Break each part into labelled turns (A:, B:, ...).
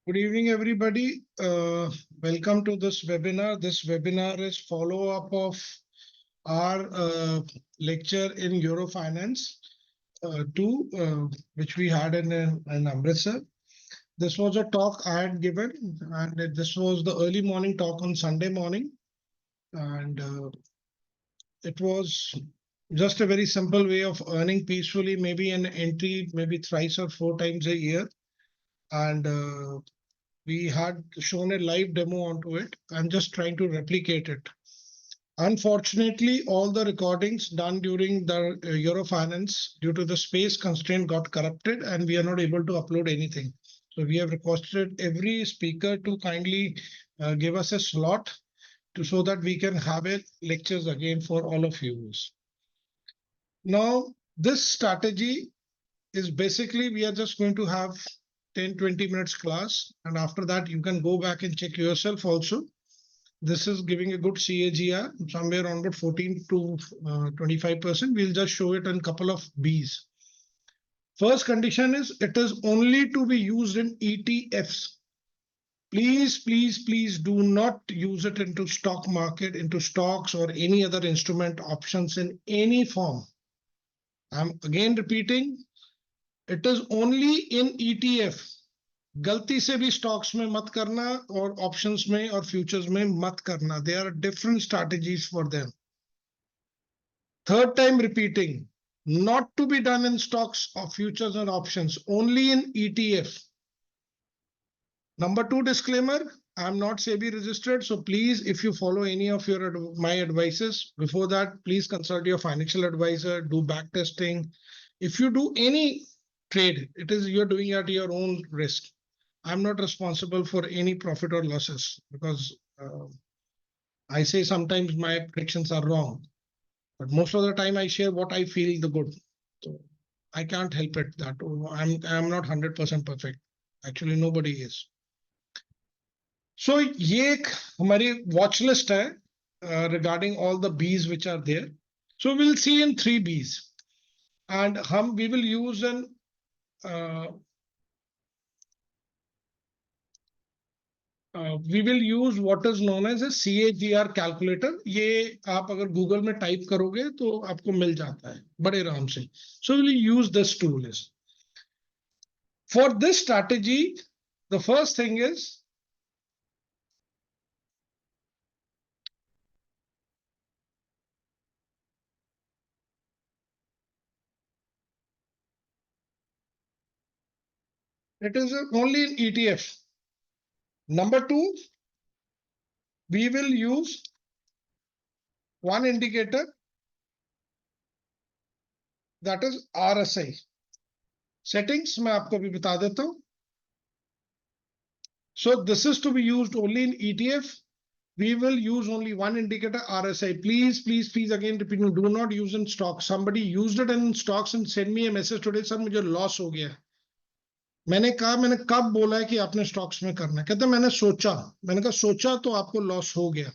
A: Good evening, everybody. Welcome to this webinar. This webinar is follow-up of our lecture in Eurofinance 2, which we had in Amritsar. This was a talk I had given, and this was the early morning talk on Sunday morning. And it was just a very simple way of earning peacefully, maybe an entry, maybe thrice or four times a year. And we had shown a live demo onto it. I'm just trying to replicate it. Unfortunately, all the recordings done during the Eurofinance due to the space constraint got corrupted and we are not able to upload anything. So we have requested every speaker to kindly give us a slot so that we can have it lectures again for all of you. Now, this strategy is basically we are just going to have 10-20 minutes class, and after that you can go back and check yourself also. This is giving a good CAGR, somewhere around about 14 to 25%. We'll just show it in a couple of Bs. First condition is it is only to be used in ETFs. Please do not use it into stock market, into stocks or any other instrument options in any form. I'm again repeating, it is only in ETF. गलती से भी stocks में मत करना और options में और futures में मत करना. There are different strategies for them. Third time repeating, not to be done in stocks or futures and options, only in ETF. Number 2 disclaimer, I'm not SEBI registered, so please, if you follow any of my advices before that, please consult your financial advisor, do back testing. If you do any trade, it is you're doing it at your own risk. I'm not responsible for any profit or losses because I say sometimes my predictions are wrong, but most of the time I share what I feel the good. So I can't help it that I'm not 100% perfect. Actually, nobody is. So ये एक हमारी watch list है regarding all the Bs which are there. So we'll see in 3 Bs, and we will use an we will use what is known as a CAGR calculator. ये आप अगर Google में type करोगे तो आपको मिल जाता है बड़े आराम से. So we'll use this tool. For this strategy, the first thing is it is only in ETF. Number 2, we will use one indicator, that is RSI. Settings मैं आपको भी बता देता हूं. So this is to be used only in ETF. We will use only one indicator, RSI. Please again repeating, do not use in stocks. Somebody used it in stocks and send me a message today, sir मुझे loss हो गया. मैंने कब बोला है कि आपने stocks में करना है. कहते मैंने कहा सोचा तो आपको लॉस हो गया.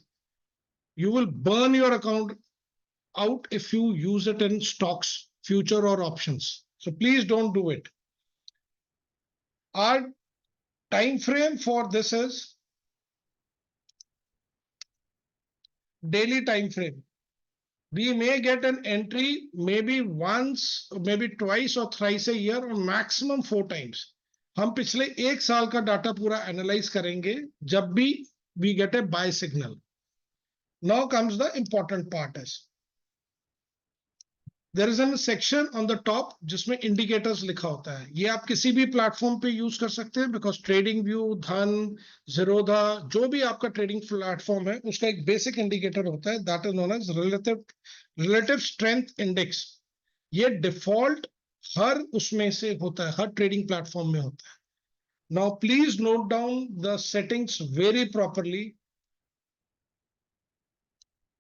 A: You will burn your account out if you use it in stocks, future or options. So please don't do it. Our time frame for this is daily time frame. We may get an entry maybe once, maybe twice or thrice a year, or maximum 4 times. हम पिछले 1 साल का data पूरा analyse करेंगे जब भी we get a buy signal. Now comes the important part is there is a section on the top जिसमें indicators लिखा होता है. ये आप किसी भी प्लेटफॉर्म पे यूज कर सकते हैं because trading view, धन, Zerodha, जो भी आपका ट्रेडिंग प्लेटफॉर्म है उसका एक बेसिक इंडिकेटर होता है that is known as relative strength index. ये डिफॉल्ट हर उसमें से होता है, हर ट्रेडिंग प्लेटफॉर्म में होता है. Now please note down the settings very properly.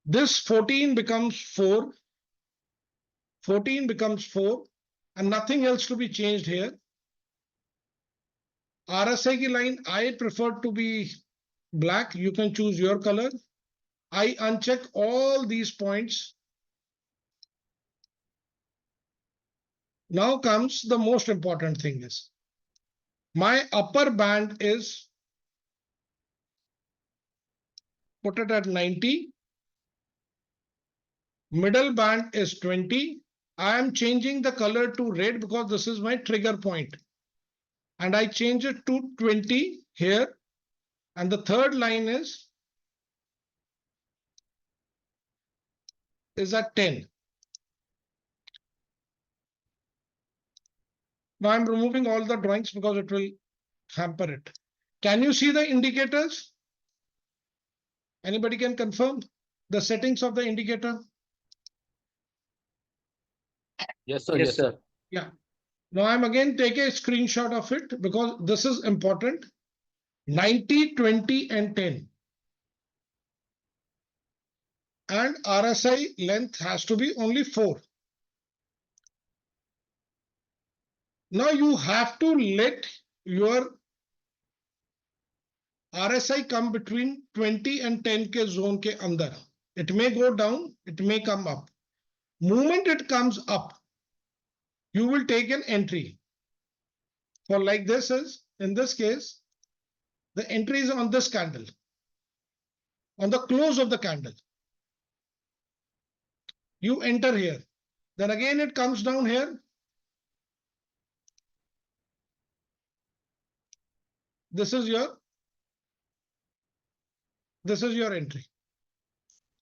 A: This 14 becomes 4. 14 becomes 4 and nothing else to be changed here. RSI की line I prefer to be black. You can choose your color. I uncheck all these points. Now comes the most important thing is My upper band is put it at 90. Middle band is 20. I am changing the color to red because this is my trigger point. And I change it to 20 here. And the third line is at 10. Now I'm removing all the drawings because it will hamper it. Can you see the indicators? Anybody can confirm the settings of the indicator?
B: Yes, sir. Yes, sir.
A: Yeah. Now I'm again take a screenshot of it because this is important. 90, 20, and 10. And RSI length has to be only 4. Now you have to let your RSI come between 20 and 10 ke zone ke andar. It may go down, it may come up. Moment it comes up, you will take an entry. For like this is, in this case, the entry is on this candle, on the close of the candle. You enter here. Then again it comes down here. This is your entry.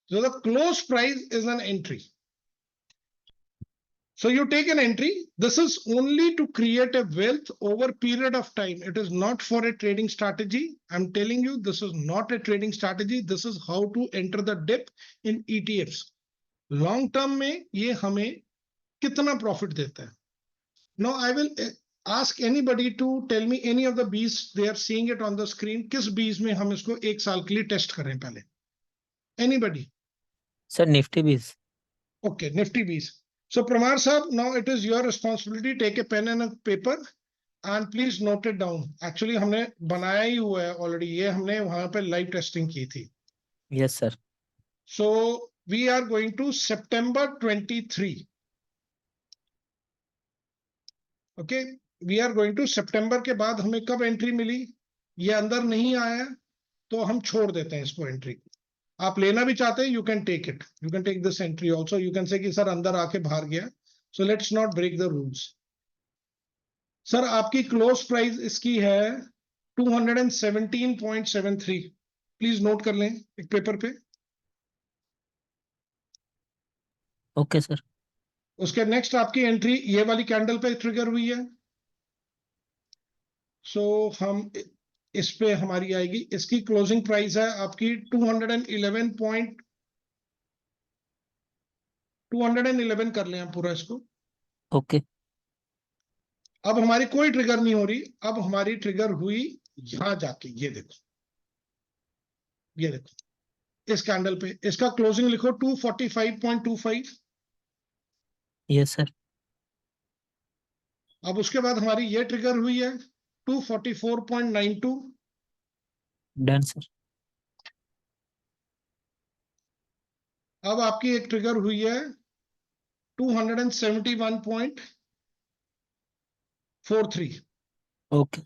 A: So the close price is an entry. So you take an entry. This is only to create a wealth over period of time. It is not for a trading strategy. I'm telling you, this is not a trading strategy. This is how to enter the dip in ETFs. Long term में ये हमें कितना profit देता है? Now I will ask anybody to tell me any of the Bs they are seeing it on the screen. किस Bs में हम इसको एक साल के लिए टेस्ट करें पहले? Anybody?
C: Sir, Nifty Bs.
A: Okay, Nifty Bs. So Pramar Sahab, now it is your responsibility. Take a pen and a paper and please note it down. Actually हमने बनाया ही हुआ है already. ये हमने वहां पे live testing की थी.
C: Yes, sir.
A: So we are going to September 23. Okay, we are going to September के बाद हमें कब एंट्री मिली? ये अंदर नहीं आया तो हम छोड़ देते हैं इसको एंट्री. आप लेना भी चाहते हैं, you can take it. You can take this entry also. You can say कि सर अंदर आके बाहर गया. So let's not break the rules. Sir आपकी क्लोज प्राइस इसकी है 217.73. प्लीज नोट कर लें एक पेपर पे.
C: Okay, sir.
A: उसके नेक्स्ट आपकी एंट्री ये वाली कैंडल पे ट्रिगर हुई है. सो हम इस पे हमारी आएगी. इसकी क्लोजिंग प्राइस है आपकी 211 कर लें आप पूरा इसको.
C: Okay.
A: अब हमारी कोई ट्रिगर नहीं हो रही. अब हमारी ट्रिगर हुई यहां जाके. ये देखो, ये देखो इस कैंडल पे. इसका क्लोजिंग लिखो 245.25.
C: Yes, sir.
A: अब उसके बाद हमारी ये ट्रिगर हुई है 244.92.
C: Done, sir.
A: अब आपकी एक ट्रिगर हुई है 271.43.
C: Okay.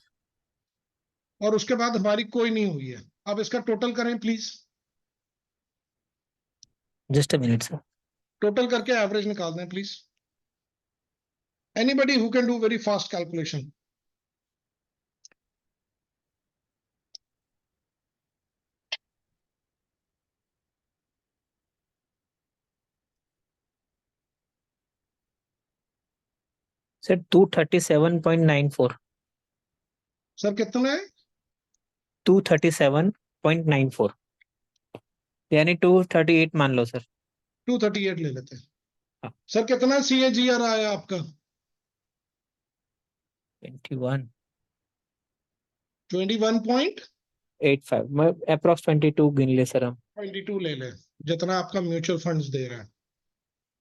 A: और उसके बाद हमारी कोई नहीं हुई है. अब इसका टोटल करें please.
C: Just a minute, sir.
A: Total करके एवरेज निकाल दें please. Anybody who can do very fast calculation.
C: Sir, 237.94.
A: Sir कितना है?
C: 237.94. यानी 238 मान लो सर.
A: 238 ले लेते हैं.
C: हाँ.
A: सर कितना CAGR आया आपका? 21.85.
C: मैं अप्रॉक्स 22 गिन ले सर. हम
A: 22 ले लें जितना आपका म्यूचुअल फंड्स दे रहा है.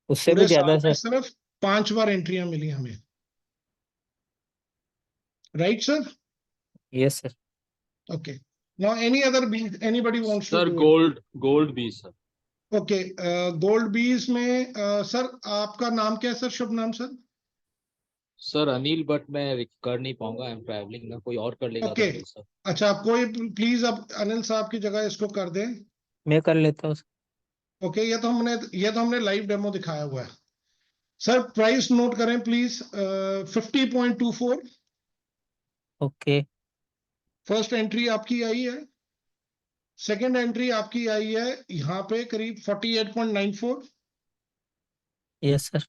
C: उससे भी ज्यादा सर.
A: सिर्फ 5 बार एंट्रियां मिली हमें. Right sir?
C: Yes, sir.
A: Okay. Now any other Bs anybody wants
B: Sir,
A: to do
B: gold Bs, sir.
A: Okay, gold बीज में सर आपका नाम क्या है सर? शुभ नाम सर?
B: सर अनिल, बट मैं कर नहीं पाऊंगा, आई एम ट्रैवलिंग ना, कोई और कर लेगा
A: ओके,
B: तो सर।
A: अच्छा कोई प्लीज अब अनिल साहब की जगह इसको कर दें।
C: मैं कर लेता हूँ।
A: ओके, ये तो हमने लाइव डेमो दिखाया हुआ है। सर प्राइस नोट करें प्लीज, 50.24
C: ओके।
A: फर्स्ट एंट्री आपकी आई है। सेकंड एंट्री आपकी आई है यहाँ पे करीब 48.94।
C: Yes sir.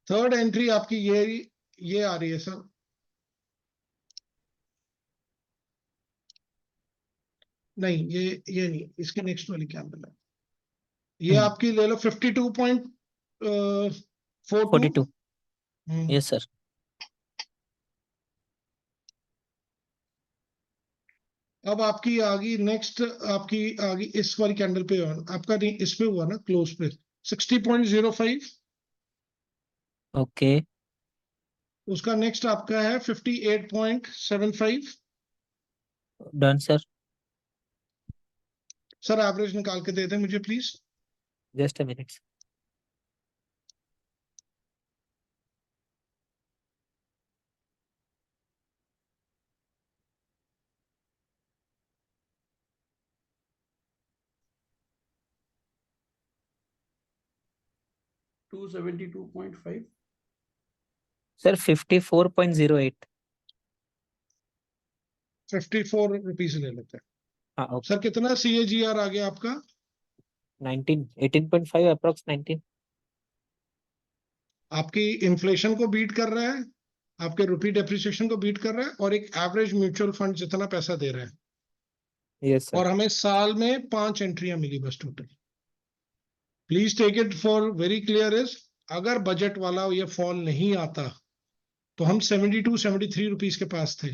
A: थर्ड एंट्री आपकी ये आ रही है सर। नहीं, ये नहीं, इसके नेक्स्ट वाली कैंडल है। ये आपकी ले लो 52.42।
C: 42। Yes sir.
A: अब आपकी आ गई नेक्स्ट, आपकी आ गई इस वाली कैंडल पे, आपका नहीं इस पे हुआ ना क्लोज पे 60.05।
C: ओके।
A: उसका नेक्स्ट आपका है 58.75।
C: Done sir.
A: सर एवरेज निकाल के दे दें मुझे please.
C: Just a minute.
D: $272.5।
C: Sir 54.08।
A: 54 rupees ले लेते हैं।
C: हाँ ओके।
A: सर कितना CAGR आ गया आपका?
C: 19 18.5 अप्रोक्स 19।
A: आपकी इन्फ्लेशन को बीट कर रहा है, आपके रुपी डेप्रिसिएशन को बीट कर रहा है, और एक एवरेज म्यूचुअल फंड जितना पैसा दे रहा है।
C: यस सर।
A: और हमें साल में 5 एंट्रियां मिली बस total. Please take it for very clear is, अगर बजट वाला ये फॉल नहीं आता तो हम 72-73 रुपीज के पास थे।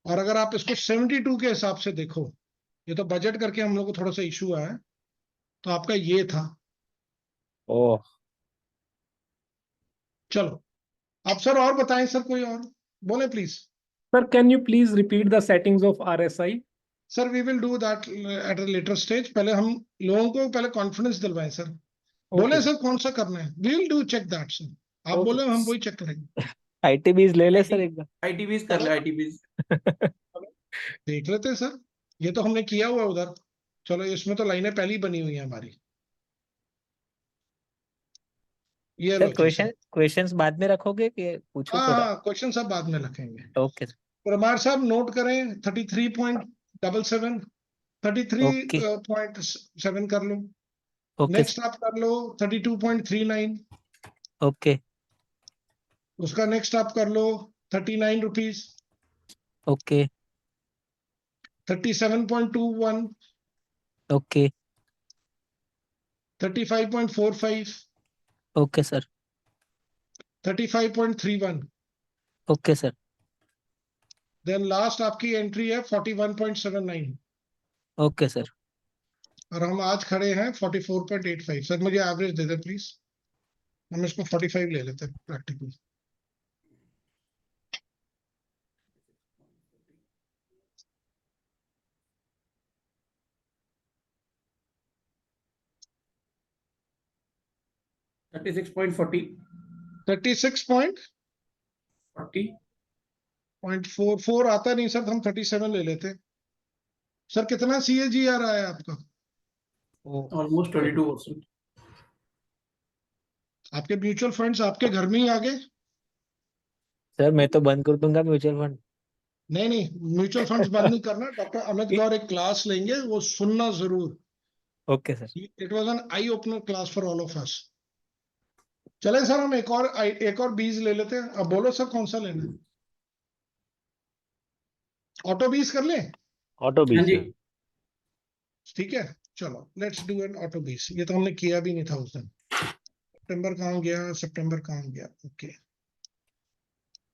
A: और अगर आप इसको 72 के हिसाब से देखो, ये तो बजट करके हम लोग को थोड़ा सा इशू आया है, तो आपका ये था।
C: ओह।
A: चलो, आप सर और बताएं सर, कोई और बोले please.
D: Sir, can you please repeat the settings of RSI?
A: Sir we will do that at a later stage. पहले हम लोगों को पहले कॉन्फिडेंस दिलवाएं सर। बोले
D: Okay,
A: सर कौन सा करना है, we will do check that sir. आप
D: okay.
A: बोले हम वही चेक करेंगे।
C: आईटीबीज ले ले सर
D: IT
C: एक बार।
D: ITBs कर ले ITBs।
A: देख लेते हैं सर, ये तो हमने किया हुआ है उधर। चलो, इसमें तो लाइनें पहली बनी हुई है हमारी। ये
C: सर
A: लो जी
C: क्वेश्चन
A: सर।
C: क्वेश्चंस बाद में रखोगे कि पूछूं
A: हाँ
C: थोड़ा?
A: हाँ, क्वेश्चन सब बाद में रखेंगे।
C: Okay sir.
A: परमार साहब नोट करें 33.77,
C: ओके
A: 33.7 कर लो।
C: ओके
A: नेक्स्ट आप कर लो 32.39।
C: ओके
A: उसका नेक्स्ट आप कर लो 39 rupees.
C: Okay
A: 37.21।
C: Okay
A: 35.45।
C: Okay sir.
A: 35.31।
C: Okay sir.
A: Then last आपकी एंट्री है 41.79।
C: Okay sir.
A: और हम आज खड़े हैं 44.85। सर मुझे एवरेज दे दे प्लीज, हम इसको 45 ले लेते हैं प्रैक्टिकली।
D: $36.40।
A: 36.44 आता नहीं सर, तो हम 37 ले लेते हैं। सर कितना CAGR आया आपका?
D: Almost 22%।
A: आपके म्यूचुअल फंड्स आपके घर में ही आ गए?
C: सर मैं तो बंद कर दूंगा म्यूचुअल फंड।
A: नहीं नहीं, म्यूचुअल फंड्स बंद नहीं करना। डॉक्टर अमित गौर एक क्लास लेंगे, वो सुनना जरूर।
C: Okay sir.
A: It was an eye opener class for all of us. चले सर, हम एक और बीज ले लेते हैं। अब बोलो सर कौन सा लेना है? ऑटो बीज कर ले।
C: ऑटो बी
D: हाँ जी।
C: सर।
A: ठीक है, चलो लेट्स डू एन ऑटो बीज। ये तो हमने किया भी नहीं था उस दिन। सितंबर कहाँ गया, सितंबर कहाँ गया? ओके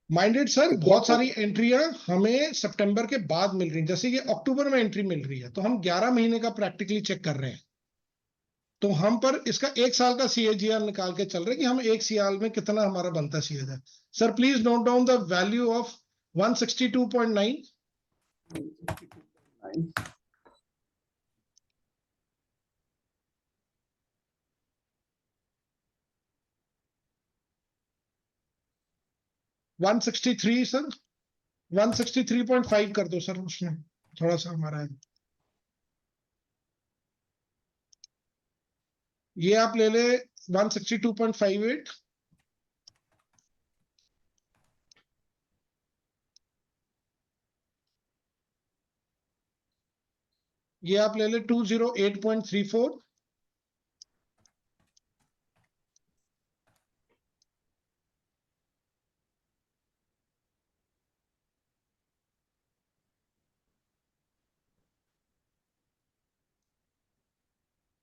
A: माइंडेड सर, बहुत सारी एंट्रियां हमें सितंबर के बाद मिल रही हैं। जैसे ये अक्टूबर में एंट्री मिल रही है, तो हम 11 महीने का प्रैक्टिकली चेक कर रहे हैं। तो हम पर इसका 1 साल का CAGR निकाल के चल रहे हैं कि हम 1 साल में कितना हमारा बनता CAGR। Sir please note down the value of 162.9।
D: 162.9।
A: 163 sir, 163.5 कर दो सर, उसमें थोड़ा सा हमारा है। ये आप ले ले 162.58, ये आप ले ले 208.34,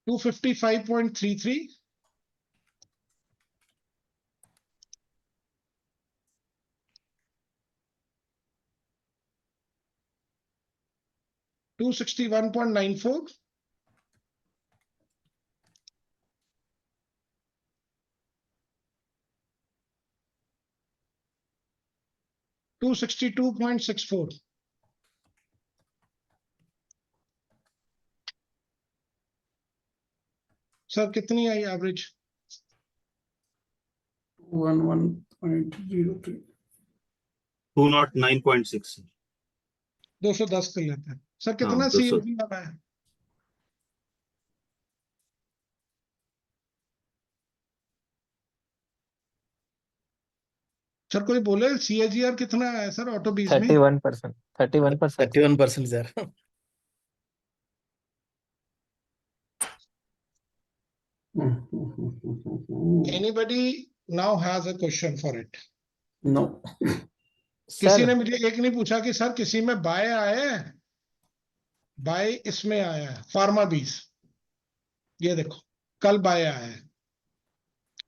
A: $255.33, $261.94, $262.64। सर कितनी आई एवरेज?
E: 11.03
F: 209.6
A: 210 कर लेते हैं सर। कितना
F: हाँ, 200
A: CAGR आ रहा है? सर कोई बोले CAGR कितना है सर ऑटो बीज में?
C: 31%, 31%।
E: 31% सर।
A: Anybody now has a question for it?
E: No
A: किसी
C: सर
A: ने मुझे एक नहीं पूछा कि सर किसी में बाय आया है? बाय इसमें आया है फार्मा बीज, ये देखो कल बाय आया है।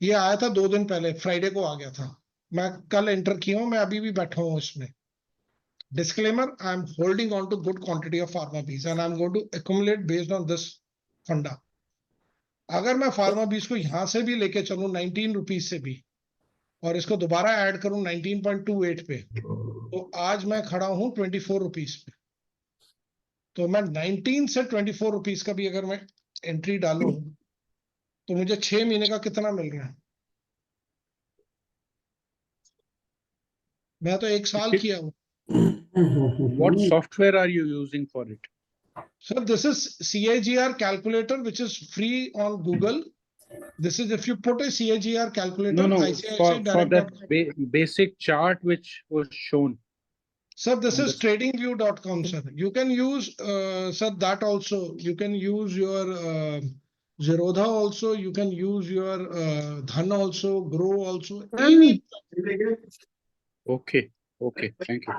A: ये आया था 2 दिन पहले, फ्राइडे को आ गया था। मैं कल एंटर किया हूं, मैं अभी भी बैठा हूं इसमें। Disclaimer, I am holding on to good quantity of pharma biz and I am going to accumulate based on this funda. अगर मैं फार्मा बीज को यहां से भी लेके चलूं 19 रुपीज से भी, और इसको दोबारा ऐड करूं 19.28 पे, तो आज मैं खड़ा हूं 24 रुपीज पे। तो मैं 19 से 24 रुपीज का भी अगर मैं एंट्री डालूं तो मुझे 6 महीने का कितना मिल रहा है? मैं तो 1 साल किया हूं।
G: What software are you using for it?
A: Sir, this is CAGR calculator, which is free on Google. This is if you put a CAGR calculator,
G: No,
A: ICICI
G: for
A: Direct.
G: that basic chart which was shown.
A: Sir, this
G: on
A: is
G: the-
A: tradingview.com, sir. You can use, sir, that also. You can use your Zerodha also. You can use your Dhan also, Grow also. Any.
G: Okay, thank you.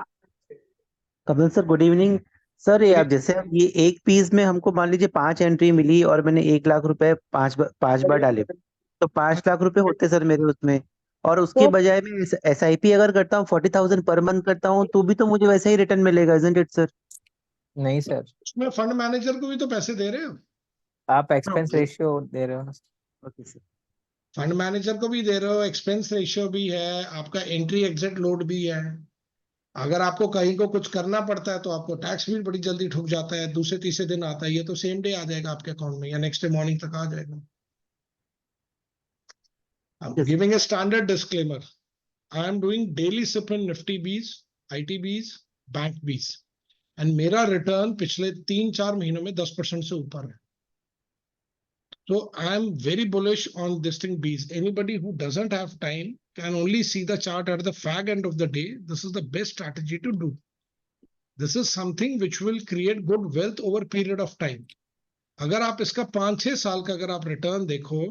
H: Kapil sir good evening sir. ये आप जैसे अब ये एक piece में हमको मान लीजिए 5 एंट्री मिली और मैंने 1 लाख रुपए 5 बार डाले, तो 5 लाख रुपए होते सर मेरे उसमें। और उसके बजाय मैं SIP अगर करता हूँ 40,000 पर मंथ करता हूँ तो भी तो मुझे वैसा ही रिटर्न मिलेगा, इजंट इट सर?
C: नहीं सर,
A: उसमें फंड मैनेजर को भी तो पैसे दे रहे हो।
C: आप एक्सपेंस रेशियो दे रहे हो।
H: Okay sir.
A: फंड मैनेजर को भी दे रहे हो, एक्सपेंस रेशियो भी है, आपका एंट्री एग्जिट लोड भी है। अगर आपको कहीं को कुछ करना पड़ता है तो आपको टैक्स भी बड़ी जल्दी ठुक जाता है, दूसरे तीसरे दिन आता है। ये तो सेम डे आ जाएगा आपके अकाउंट में या नेक्स्ट डे मॉर्निंग तक आ जाएगा। I'm giving a standard disclaimer. I am doing daily SIP in Nifty Bs, IT Bs, Bank Bs, and मेरा रिटर्न पिछले 3-4 महीनों में 10% से ऊपर है। So I am very bullish on this thing Bs. Anybody who doesn't have time can only see the chart at the fag end of the day. This is the best strategy to do. This is something which will create good wealth over period of time. अगर आप इसका 5-6 साल का अगर आप return देखो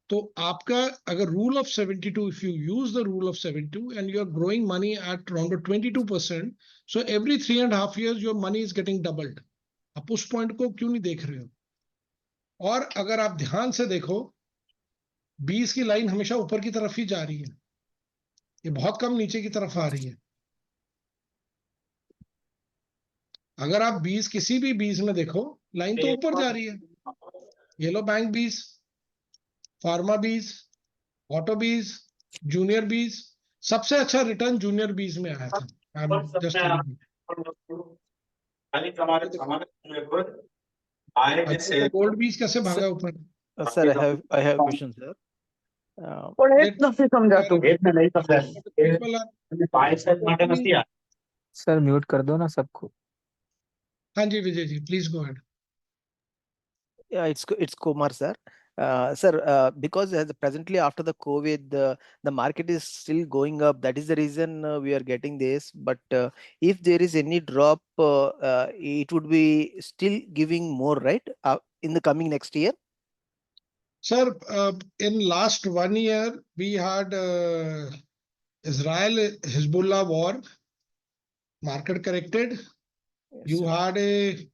A: तो आपका अगर rule of 72, if you use the rule of 72 and you are growing money at around 22%, so every 3.5 years your money is getting doubled. आप उस पॉइंट को क्यों नहीं देख रहे हो? और अगर आप ध्यान से देखो 20 की लाइन हमेशा ऊपर की तरफ ही जा रही है, ये बहुत कम नीचे की तरफ आ रही है। अगर आप 20 किसी भी 20 में देखो लाइन तो ऊपर जा रही है। ये लो बैंक 20, फार्मा बीज, ऑटो बीज, जूनियर बीज। सबसे अच्छा रिटर्न जूनियर बीज में आया था। गोल्ड बीज कैसे भागा ऊपर?
I: Sir, I have question, sir.
A: People are
C: sir mute कर दो ना सबको।
A: हाँ जी Vijay ji, please go ahead.
E: Yeah, it's Kumar, sir. Sir, because as presently after the COVID, the market is still going up. That is the reason we are getting this. But if there is any drop, it would be still giving more, right? In the coming next year.
A: Sir, in last 1 year, we had Israel-Hezbollah war, market corrected.
E: Yes,
A: You
E: sir.
A: had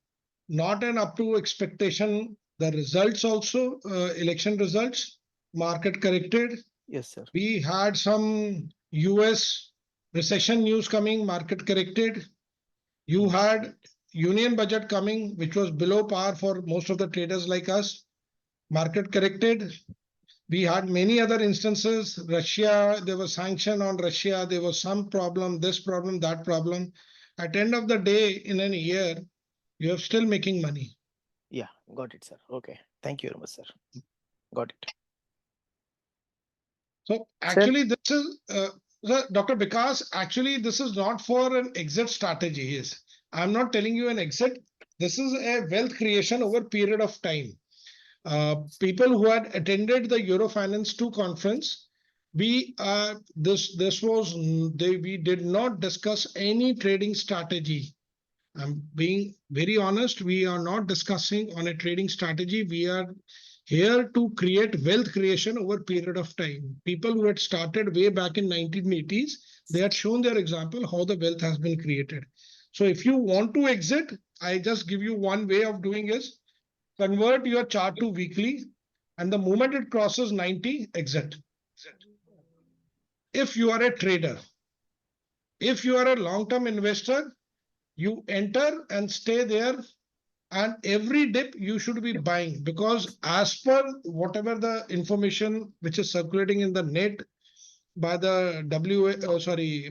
A: not an up to expectation, the results also, election results, market corrected.
E: Yes, sir.
A: We had some US recession news coming, market corrected. You had union budget coming, which was below par for most of the traders like us, market corrected. We had many other instances. Russia, there was sanction on Russia. There was some problem, this problem, that problem. At the end of the day, in a year, you are still making money.
E: Yeah, got it, sir. Okay. Thank you very much, sir. Got it.
A: So actually, this is Dr. Vikas. Actually, this is not for an exit strategy. Yes, I'm not telling you an exit. This is a wealth creation over period of time. People who had attended the Eurofinance 2 conference, we did not discuss any trading strategy. I'm being very honest. We are not discussing on a trading strategy. We are here to create wealth creation over period of time. People who had started way back in 1980s, they had shown their example how the wealth has been created. So if you want to exit, I just give you one way of doing is convert your chart to weekly, and the moment it crosses 90, exit. If you are a trader, if you are a long-term investor, you enter and stay there, and every dip you should be buying, because as per whatever the information which is circulating in the net by the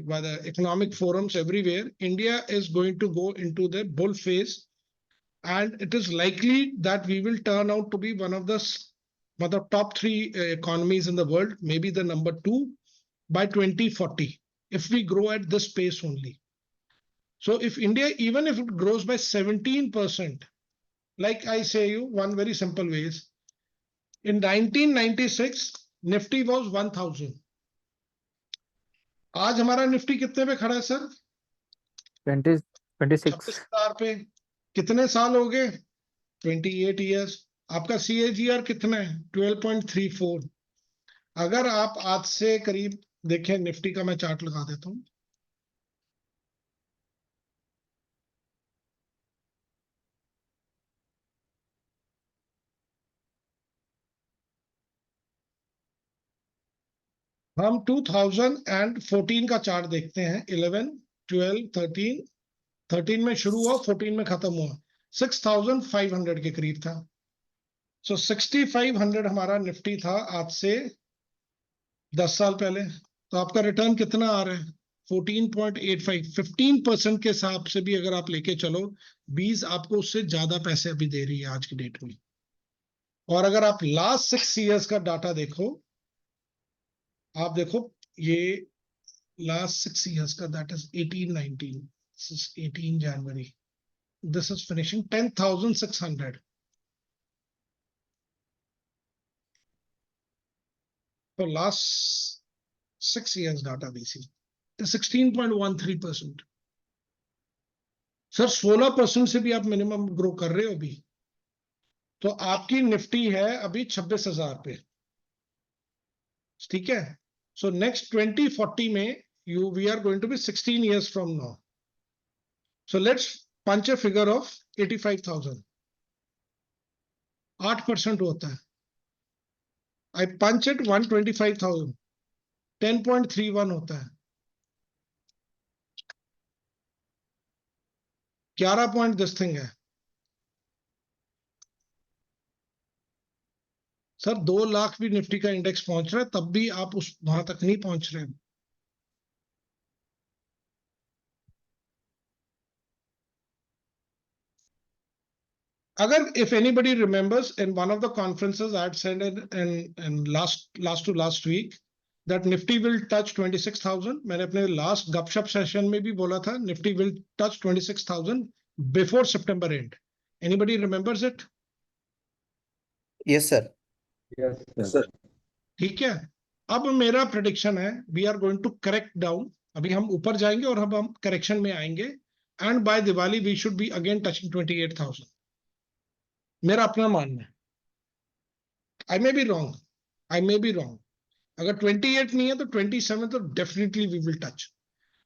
A: by the economic forums everywhere, India is going to go into the bull phase, and it is likely that we will turn out to be one of the top 3 economies in the world, maybe the number 2 by 2040, if we grow at this pace only. So if India, even if it grows by 17%, like I say you, one very simple way is, in 1996, Nifty was 1000. आज हमारा Nifty कितने पे खड़ा है sir?
C: 26
A: 26,000 पे. कितने साल हो गए? 28 years. आपका CAGR कितना है? 12.34. अगर आप आज से करीब देखें, निफ्टी का मैं चार्ट लगा देता हूं. हम 2014 का चार्ट देखते हैं. 11, 12, 13. 13 में शुरू हुआ, 14 में खत्म हुआ. 6,500 के करीब था. सो 6,500 हमारा निफ्टी था आज से 10 साल पहले. तो आपका रिटर्न कितना आ रहा है? 14.85. 15% के हिसाब से भी अगर आप लेके चलो, 20 आपको उससे ज्यादा पैसे अभी दे रही है आज की डेट में. और अगर आप लास्ट 6 years का डाटा देखो, आप देखो ये लास्ट 6 years का, that is 18-19. This is 18 January. This is finishing 10,600. For last 6 years data basically is 16.13%. Sir 16% से भी आप मिनिमम ग्रो कर रहे हो अभी. तो आपकी निफ्टी है अभी 26,000 पे. ठीक है. सो नेक्स्ट 2040 में we are going to be 16 years from now. So let's punch a figure of 85,000. 8% होता है. I punch it 125,000. 10.31 होता है. 11 point this thing है. सर 2 लाख भी निफ्टी का इंडेक्स पहुंच रहा है, तब भी आप उस वहां तक नहीं पहुंच रहे. अगर if anybody remembers, in one of the conferences I had said in last to last week, that Nifty will touch 26,000. मैंने अपने last गपशप session में भी बोला था Nifty will touch 26,000 before September end. Anybody remembers it?
E: Yes, sir.
A: ठीक है, अब मेरा प्रेडिक्शन है we are going to correct down. अभी हम ऊपर जाएंगे और अब हम करेक्शन में आएंगे and by Diwali we should be again touching 28,000. मेरा अपना मानना है. I may be wrong. अगर 28 नहीं है तो 27 तो definitely we will touch.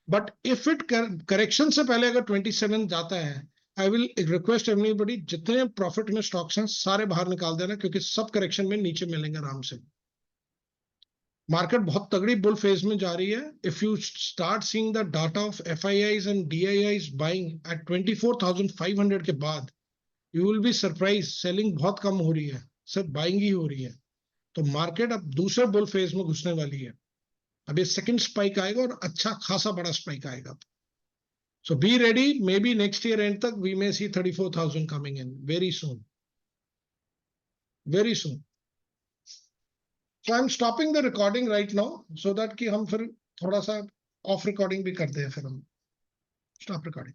A: But if it correction से पहले अगर 27 जाता है, आई विल रिक्वेस्ट एवरीबॉडी जितने प्रॉफिट में स्टॉक्स हैं सारे बाहर निकाल देना, क्योंकि सब करेक्शन में नीचे मिलेंगे आराम से. मार्केट बहुत तगड़ी बुल फेज में जा रही है. If you start seeing the data of FIIs and DIIs buying eight 24,500 के बाद, you will be surprise. Selling बहुत कम हो रही है, सिर्फ बाइंग ही हो रही है. तो मार्केट अब दूसरे बुल फेज में घुसने वाली है. अब ये सेकंड स्पाइक आएगा और अच्छा खासा बड़ा स्पाइक आएगा. So be ready. May be next year end तक we may see 34,000 coming in very soon. So I'm stopping the recording right now so that कि हम फिर थोड़ा सा ऑफ रिकॉर्डिंग भी करते हैं. फिर हम स्टॉप रिकॉर्डिंग.